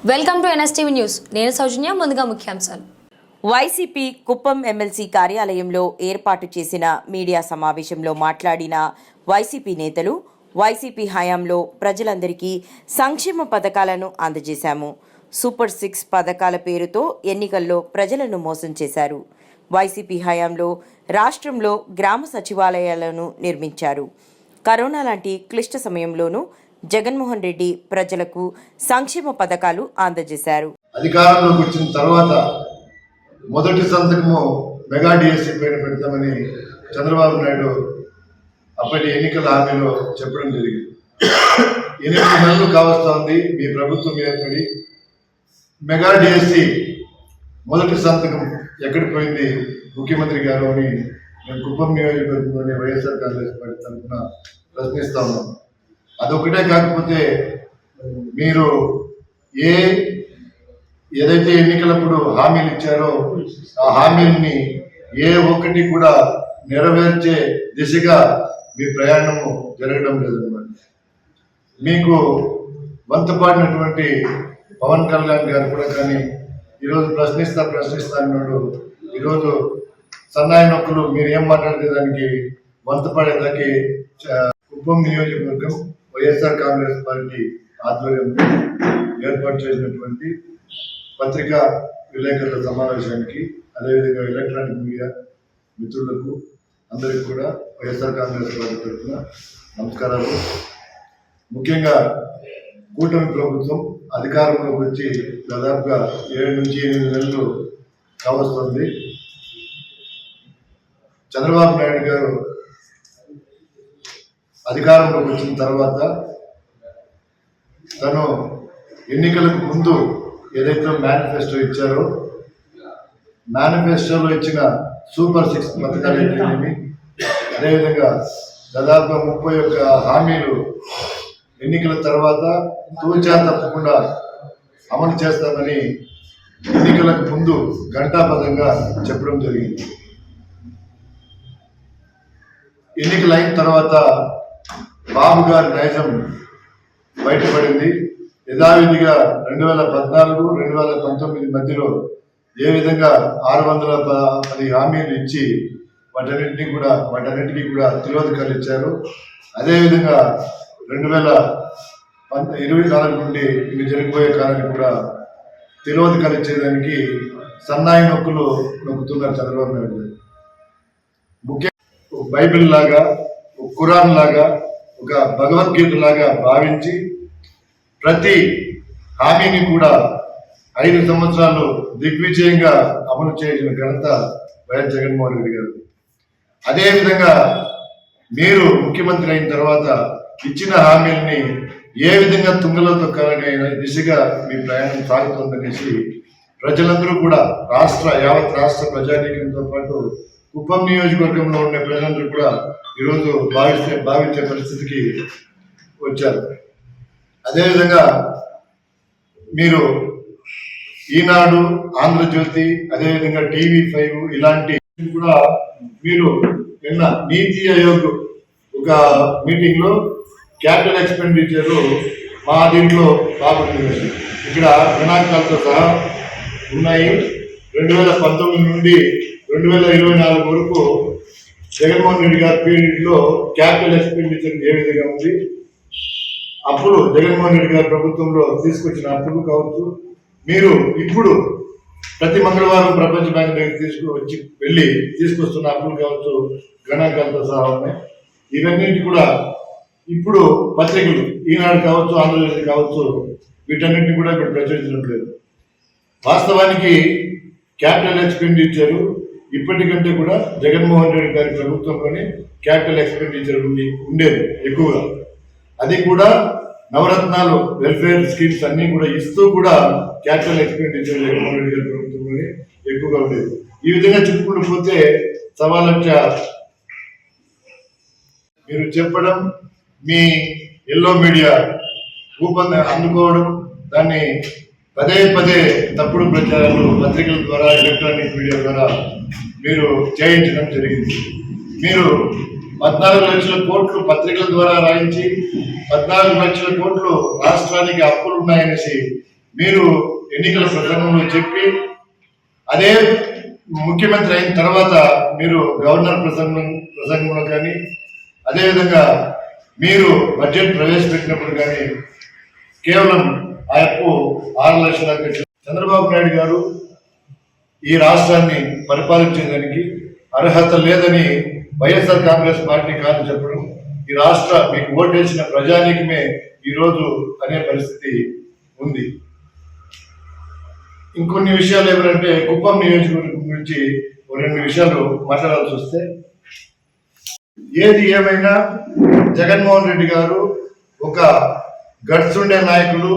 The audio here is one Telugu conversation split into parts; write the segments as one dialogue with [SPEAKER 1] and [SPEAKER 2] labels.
[SPEAKER 1] Welcome to NSTV news. నేను సౌజన్య. ముందుగా ముఖ్యాంశాలు.
[SPEAKER 2] వైసీపీ కుప్పం ఎమ్మెల్సీ కార్యాలయంలో ఏర్పాటు చేసిన మీడియా సమావేశంలో మాట్లాడిన వైసీపీ నేతలు, వైసీపీ హయాంలో ప్రజలందరికీ సంక్షేమ పథకాలను అందజేశాము. సూపర్ 6 పథకాల పేరుతో ఎన్నికల్లో ప్రజలను మోసం చేశారు. వైసీపీ హయాంలో రాష్ట్రంలో గ్రామ సచివాలయాలను నిర్మించారు. కరోనా లాంటి క్లిష్ట సమయంలోనూ జగన్మోహన్ రెడ్డి ప్రజలకు సంక్షేమ పథకాలు అందజేశారు.
[SPEAKER 3] అధికారంలోకి వచ్చిన తర్వాత మొదటి సంతకము మెగా డిఎస్సీ పైన పెడతామని చంద్రబాబు నాయుడు అప్పటి ఎన్నికల హామీలో చెప్పడం జరిగింది. 8 నెలలు కావస్తోంది మీ ప్రభుత్వం ఏర్పడి. మెగా డిఎస్సీ మొదటి సంతకం ఎక్కడి పోయింది ముఖ్యమంత్రి గారు అని మేము కుప్పం నియోజకవర్గంలోని వైఎస్ఆర్ కాంగ్రెస్ పార్టీ తరఫున ప్రశ్నిస్తా ఉన్నాం. అదొకటే కాకపోతే మీరు ఏదైతే ఎన్నికలప్పుడు హామీలు ఇచ్చారో ఆ హామీల్ని ఏ ఒక్కటి కూడా నెరవేర్చే దిశగా మీ ప్రయాణము జరగడం లేదన్నమాట. మీకు వంతపాడినటువంటి పవన్ కళ్యాణ్ గారు కూడా కానీ ఈరోజు ప్రశ్నిస్తా అన్నాడు. ఈరోజు సన్నాయి నొక్కులు మీరు ఏం మాట్లాడితే దానికి వంతపాడేదానికి కుప్పం నియోజకవర్గం వైఎస్ఆర్ కాంగ్రెస్ పార్టీ ఆధ్వర్యంలో ఏర్పాటు చేసినటువంటి పత్రికా విలేకరుల సమావేశానికి, అదేవిధంగా ఎలక్ట్రానిక్ మీడియా మిత్రులకు అందరికీ కూడా వైఎస్ఆర్ కాంగ్రెస్ పార్టీ తరఫున నమస్కారాలు. ముఖ్యంగా కూటమి ప్రభుత్వం అధికారంలోకి వచ్చి దాదాపుగా 7 నుంచి 8 నెలలు కావస్తుంది. చంద్రబాబు నాయుడు గారు అధికారంలోకి వచ్చిన తర్వాత తను ఎన్నికలకు ముందు ఏదైతే మేనిఫెస్టో ఇచ్చారో, మేనిఫెస్టోలో ఇచ్చిన సూపర్ 6 పథకాలు ఏంటనేవి, అదేవిధంగా దాదాపు 31 హామీలు ఎన్నికల తర్వాత తూచా తప్పకుండా అమలు చేస్తామని ఎన్నికలకు ముందు ఘంటాపథంగా చెప్పడం జరిగింది. ఎన్నికలు అయిన తర్వాత బాబు గారి నైజం బయటపడింది. యథావిధిగా 2014, 2019 మధ్యలో ఏ విధంగా 610 హామీలు ఇచ్చి వాటన్నిటికీ కూడా తిలోదకాలు ఇచ్చారు. అదేవిధంగా 2024 నుండి ఇవి జరిగిపోయే కాలానికి కూడా తిలోదకాలు ఇచ్చేదానికి సన్నాయి నొక్కులు నొక్కుతున్నారు చంద్రబాబు నాయుడు గారు. ముఖ్యంగా బైబిల్ లాగా, ఖురాన్ లాగా, ఒక భగవద్గీత లాగా భావించి ప్రతి హామీని కూడా 5 సంవత్సరాలు దిగ్విజయంగా అమలు చేసిన ఘనత వైఎస్ జగన్మోహన్ రెడ్డి గారు. అదేవిధంగా మీరు ముఖ్యమంత్రి అయిన తర్వాత ఇచ్చిన హామీలని ఏ విధంగా తుంగలో తొక్కాలనే దిశగా మీ ప్రయాణం సాగుతుందనేసి ప్రజలందరూ కూడా యావత్ రాష్ట్ర ప్రజానీకంతో పాటు కుప్పం నియోజకవర్గంలో ఉండే ప్రజలందరూ కూడా ఈరోజు భావించే పరిస్థితికి వచ్చారు. అదేవిధంగా మీరు ఈనాడు, ఆంధ్రజ్యోతి, అదేవిధంగా TV5 ఇలాంటి కూడా మీరు నిన్న నీతి ఆయోగ్ ఒక మీటింగ్ లో క్యాపిటల్ ఎక్స్పెండిచర్ మా దీంట్లో బాగుంటుంది. ఇక్కడ గణాంకాలతో సహా ఉన్నాయి. 2019 నుండి 2024 వరకు జగన్మోహన్ రెడ్డి గారి పీరియడ్లో క్యాపిటల్ ఎక్స్పెండిచర్ ఏ విధంగా ఉంది, అప్పుడు జగన్మోహన్ రెడ్డి గారి ప్రభుత్వంలో తీసుకొచ్చిన అప్పులు కావచ్చు, మీరు ఇప్పుడు ప్రతి మంగళవారం ప్రపంచ బ్యాంక్ దగ్గర వెళ్ళి తీసుకొస్తున్న అప్పులు కావచ్చు, గణాంకాలతో సహా ఉన్నాయి. ఇవన్నింటి కూడా ఇప్పుడు పత్రికలు ఈనాడు కావచ్చు, ఆంధ్రజ్యోతి కావచ్చు, వీటన్నింటినీ కూడా ఇప్పుడు ప్రచురించడం లేదు. వాస్తవానికి క్యాపిటల్ ఎక్స్పెండిచర్ ఇప్పటికంటే కూడా జగన్మోహన్ రెడ్డి గారి ప్రభుత్వంలోనే క్యాపిటల్ ఎక్స్పెండిచర్ ఉండేది ఎక్కువగా. అది కూడా నవరత్నాలు, వెల్ఫేర్ స్కీమ్స్ అన్నీ కూడా ఇస్తూ కూడా క్యాపిటల్ ఎక్స్పెండిచర్ జగన్మోహన్ రెడ్డి గారి ప్రభుత్వంలోనే ఎక్కువగా ఉండేది. ఈ విధంగా చెప్పుకుంటూ పోతే సవాలక్ష మీరు చెప్పడం, మీ ఎల్లో మీడియా అందుకోవడం, దాన్ని పదే తప్పుడు ప్రచారాలు పత్రికల ద్వారా, ఎలక్ట్రానిక్ మీడియా ద్వారా మీరు చేయించడం జరిగింది. మీరు 14 లక్షల కోట్లు పత్రికల ద్వారా రాయించి 14 లక్షల కోట్లు రాష్ట్రానికి అప్పులు ఉన్నాయనేసి మీరు ఎన్నికల ప్రసంగంలో చెప్పి అదే ముఖ్యమంత్రి అయిన తర్వాత మీరు గవర్నర్ ప్రసంగంలో కానీ అదేవిధంగా మీరు బడ్జెట్ ప్రవేశపెట్టినప్పుడు కానీ కేవలం ఆ అప్పు 6 లక్షల దాకా చంద్రబాబు నాయుడు గారు ఈ రాష్ట్రాన్ని పరిపాలించేదానికి అర్హత లేదని వైఎస్ఆర్ కాంగ్రెస్ పార్టీ కాదు చెప్పడం, ఈ రాష్ట్ర మీకు ఓటేసిన ప్రజానీకమే ఈరోజు అనే పరిస్థితి ఉంది. ఇంకొన్ని విషయాలు ఏమిటంటే కుప్పం నియోజకవర్గం గురించి 2 విషయాలు మాట్లాడాల్సి వస్తే, ఏది ఏమైనా జగన్మోహన్ రెడ్డి గారు ఒక గట్స్ ఉండే నాయకుడు.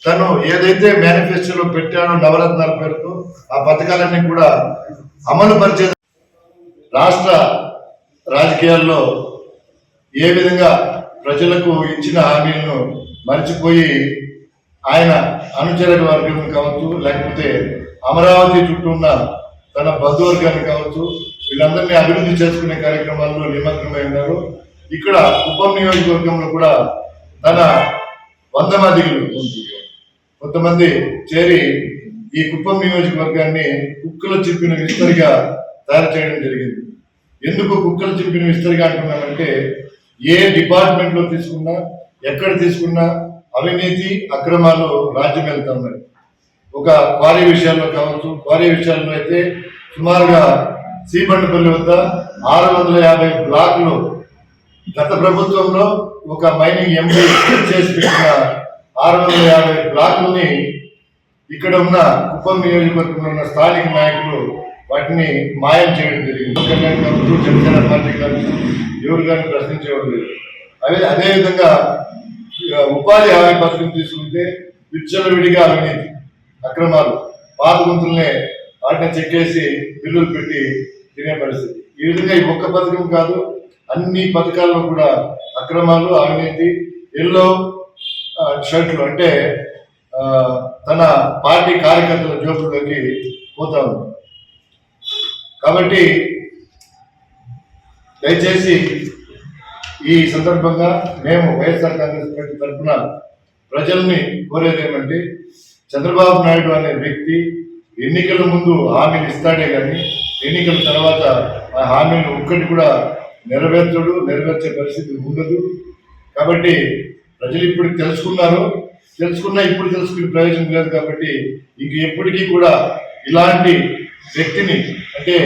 [SPEAKER 3] తను ఏదైతే మేనిఫెస్టోలో పెట్టాడో నవరత్నాల పేరుతో ఆ పథకాలన్నీ కూడా అమలు పరిచే రాష్ట్ర రాజకీయాల్లో ఏ విధంగా ప్రజలకు ఇచ్చిన హామీలను మర్చిపోయి ఆయన అనుచర వర్గం కావచ్చు, లేకపోతే అమరావతి చుట్టూ ఉన్న తన బంధువర్గాన్ని కావచ్చు, వీళ్ళందరినీ అభివృద్ధి చేసుకునే కార్యక్రమాల్లో నిమగ్నమై ఉన్నారు. ఇక్కడ కుప్పం నియోజకవర్గంలో కూడా తన 100 మందిలు కొంతమంది చేరి ఈ కుప్పం నియోజకవర్గాన్ని కుక్కలు చెప్పిన విస్తరిగా తయారు చేయడం జరిగింది. ఎందుకు కుక్కలు చెప్పిన విస్తరిగా అంటున్నామంటే, ఏ డిపార్ట్మెంట్లో తీసుకున్నా ఎక్కడ తీసుకున్నా అవినీతి అక్రమాలు రాజ్యం వెళ్తా ఉన్నాయి. ఒక క్వారీ విషయాల్లో కావచ్చు, క్వారీ విషయాల్లో అయితే సుమారుగా సీబండపల్లి వద్ద 650 బ్లాకులు గత ప్రభుత్వంలో ఒక మైనింగ్ ఎంపీ చేసి పెట్టిన 650 బ్లాకుల్ని ఇక్కడ ఉన్న కుప్పం నియోజకవర్గంలో ఉన్న స్థానిక నాయకులు వాటిని మాయం చేయడం జరిగింది. కళ్యాణ్ కావచ్చు, జనసేన పార్టీ కావచ్చు, ఎవరు కానీ ప్రశ్నించేవాడు లేదు. అదేవిధంగా ఉపాధి హామీ పథకం తీసుకుంటే విచ్చలవిడిగా అవినీతి అక్రమాలు, పాత గుంతులనే వాటిని చెక్కేసి బిల్లులు పెట్టి తినే పరిస్థితి. ఈ విధంగా ఈ ఒక్క పథకం కాదు, అన్ని పథకాల్లో కూడా అక్రమాలు, అవినీతి, ఎల్లో షర్ట్లు అంటే తన పార్టీ కార్యకర్తల జోబుల్లోకి పోతా ఉంది. కాబట్టి దయచేసి ఈ సందర్భంగా మేము వైఎస్ఆర్ కాంగ్రెస్ పార్టీ తరఫున ప్రజల్ని కోరేది ఏమంటే, చంద్రబాబు నాయుడు అనే వ్యక్తి ఎన్నికల ముందు హామీలు ఇస్తాడే కానీ ఎన్నికల తర్వాత ఆ హామీలు ఒక్కటి కూడా నెరవేర్చే పరిస్థితి ఉండదు. కాబట్టి ప్రజలు ఇప్పుడు తెలుసుకున్నా ఇప్పుడు తెలుసుకునే ప్రయోజనం లేదు. కాబట్టి ఇంక ఎప్పటికీ కూడా ఇలాంటి వ్యక్తిని, అంటే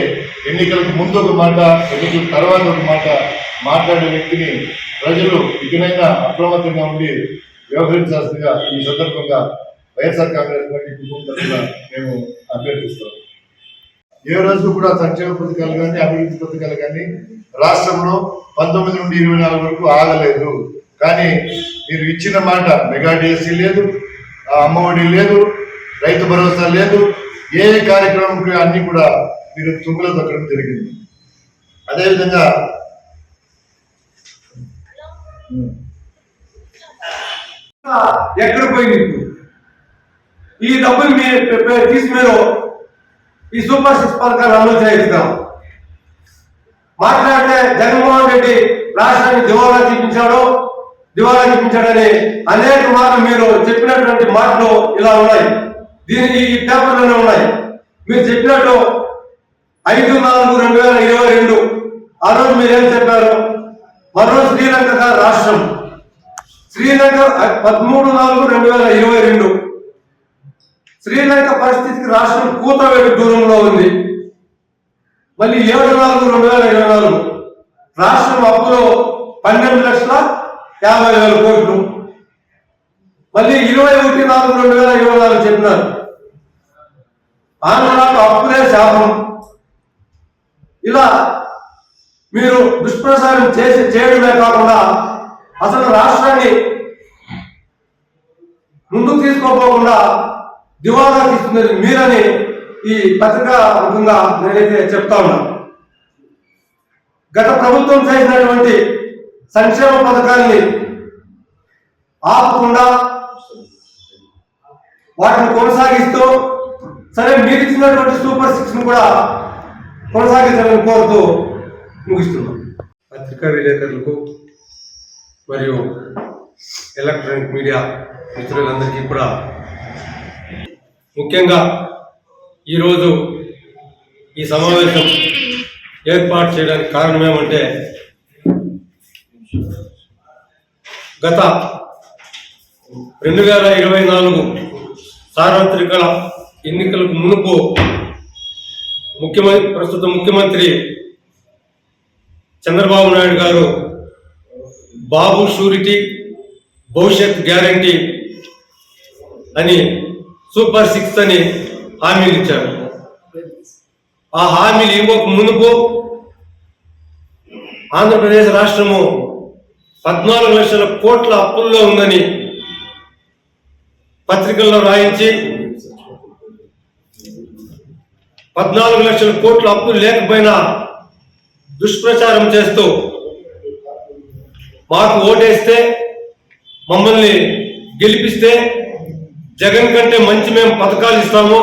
[SPEAKER 3] ఎన్నికలకు ముందు ఒక మాట, ఎన్నికల తర్వాత ఒక మాట మాట్లాడే వ్యక్తిని ప్రజలు ఇకనైనా అప్రమత్తంగా ఉండి వ్యవహరించాల్సిందిగా ఈ సందర్భంగా వైఎస్ఆర్ కాంగ్రెస్ పార్టీ కుటుంబం తరఫున మేము అభ్యర్థిస్తాం. ఏ రోజు కూడా సంక్షేమ పథకాలు కానీ అభివృద్ధి పథకాలు కానీ రాష్ట్రంలో 19 నుండి 24 వరకు ఆగలేదు. కానీ మీరు ఇచ్చిన మాట మెగా డిఎస్సీ లేదు, అమ్మఒడి లేదు, రైతు భరోసా లేదు, ఏ కార్యక్రమం అన్ని కూడా మీరు తుంగలో తొక్కడం జరిగింది. అదేవిధంగా
[SPEAKER 4] ఎక్కడ పోయింది ఈ డబ్బులు తీసి మీరు ఈ సూపర్ 6 పథకాలు అమలు చేయిస్తాం. మాట్లాడితే జగన్మోహన్ రెడ్డి రాష్ట్రాన్ని దివాలా చూపించాడని అనేక మార్లు మీరు చెప్పినటువంటి మాటలు ఇలా ఉన్నాయి. ఈ పేపర్లోనే ఉన్నాయి. మీరు చెప్పినట్టు 5/4/2022 ఆ రోజు మీరేం చెప్పారు? మరో శ్రీలంక రాష్ట్రం, శ్రీలంక 13/4/2022 శ్రీలంక పరిస్థితికి రాష్ట్రం కూతవేటు దూరంలో ఉంది. మళ్ళీ 7/4/2024 రాష్ట్రం అప్పులో 12,50,000 కోట్లు. మళ్ళీ 21/4/2024 చెప్పినారు. ఆంధ్రాకు అప్పులే శాపం. ఇలా మీరు దుష్ప్రచారం చేయడమే కాకుండా అసలు రాష్ట్రాన్ని ముందుకు తీసుకోపోకుండా దివాలా తీస్తున్నది మీరని ఈ పత్రికా ముఖంగా నేనైతే చెప్తా ఉన్నా. గత ప్రభుత్వం చేసినటువంటి సంక్షేమ పథకాన్ని ఆపకుండా వాటిని కొనసాగిస్తూ, సరే మీరు ఇచ్చినటువంటి సూపర్ 6 కూడా కొనసాగించాలని కోరుతూ ముగిస్తున్నాం. పత్రికా విలేకరులకు మరియు ఎలక్ట్రానిక్ మీడియా మిత్రులందరికీ కూడా ముఖ్యంగా ఈరోజు ఈ సమావేశం ఏర్పాటు చేయడానికి కారణం ఏమంటే గత 2024 సార్వత్రిక ఎన్నికలకు మునుపు ప్రస్తుత ముఖ్యమంత్రి చంద్రబాబు నాయుడు గారు బాబు షూరిటీ భవిష్యత్ గ్యారంటీ అని సూపర్ 6 అని హామీలు ఇచ్చారు. ఆ హామీలు ఇవ్వక మునుపు ఆంధ్రప్రదేశ్ రాష్ట్రము 14 లక్షల కోట్ల అప్పుల్లో ఉందని పత్రికల్లో రాయించి 14 లక్షల కోట్ల అప్పులు లేకపోయినా దుష్ప్రచారం చేస్తూ మాకు ఓటేస్తే మమ్మల్ని గెలిపిస్తే జగన్ కంటే మంచి మేము పథకాలు ఇస్తాము,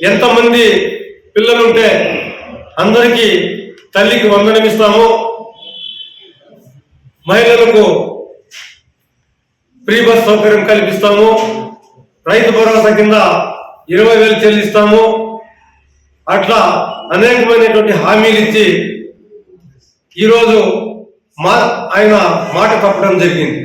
[SPEAKER 4] ఎంతమంది పిల్లలుంటే అందరికీ తల్లికి వందనం ఇస్తాము, మహిళలకు ఫ్రీ బస్ సౌకర్యం కల్పిస్తాము, రైతు భరోసా కింద 20,000 చెల్లిస్తాము, అట్లా అనేకమైనటువంటి హామీలు ఇచ్చి ఈరోజు ఆయన మాట తప్పడం జరిగింది.